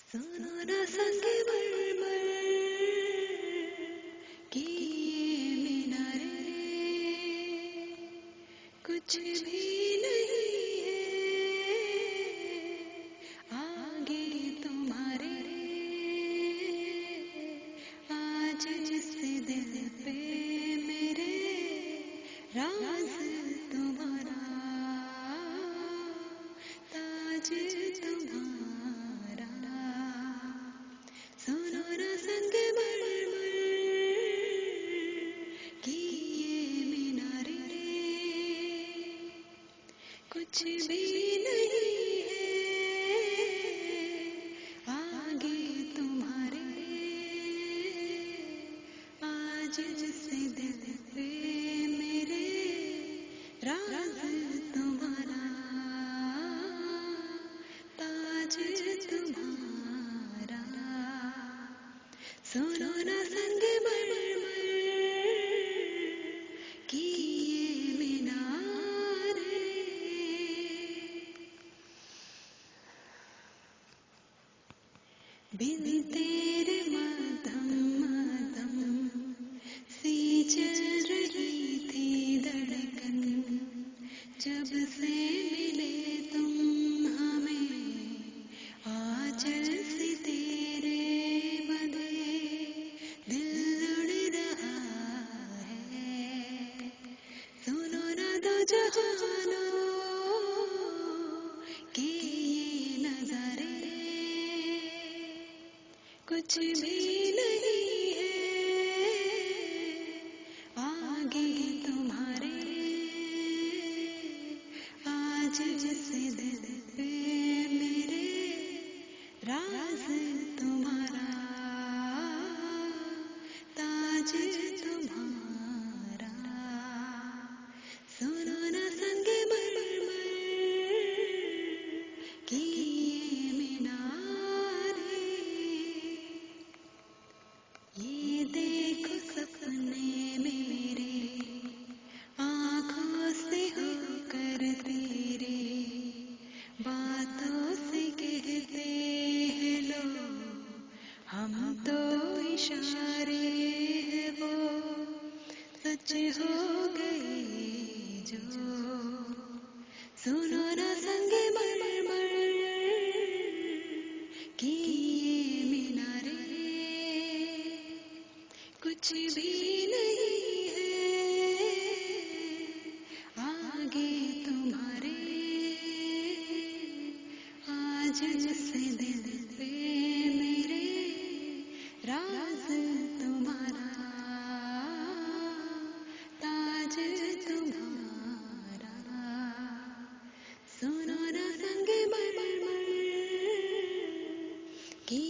सुनो ना संगे मरमर की ये मीनारे, कुछ भी नहीं है आगे तुम्हारे। आज जिस दिल पे मेरे राज तुम्हारा, ताज तुम्हारा। सुनो ना संग मरमर की ये मीनारे, कुछ भी नहीं है आगे तुम्हारे। आज जिस दिल पे मेरे राज तुम्हारा, ताज तुम्हारा। सुनो ना संग मरमर की ये मीनारे। बिन तेरे मध्यम मध्यम सी चल रही थी धड़कन, जब से मिले तुम हमें आंचल से तेरे बंधे दिल उड़ रहा है। सुनो ना दो जहानों के ये नजारे, कुछ भी नहीं है आगे तुम्हारे। आज जिस दिल पे मेरे राज तुम्हारा, ताज तुम्हारा। सुनो ना संग मरमर की ये मीनारे। ये देखो सपने मेरे आँखों से होकर तेरे, बातों से कहते हैं लोग हम तो इशारे हैं वो सच हो गए जो। सुनो ना संग मरमर की ये मीनारे, कुछ भी नहीं है आगे तुम्हारे। आज जिस दिल पे मेरे राज तुम्हारा, ताज तुम्हारा। सुनो ना संग मरमर की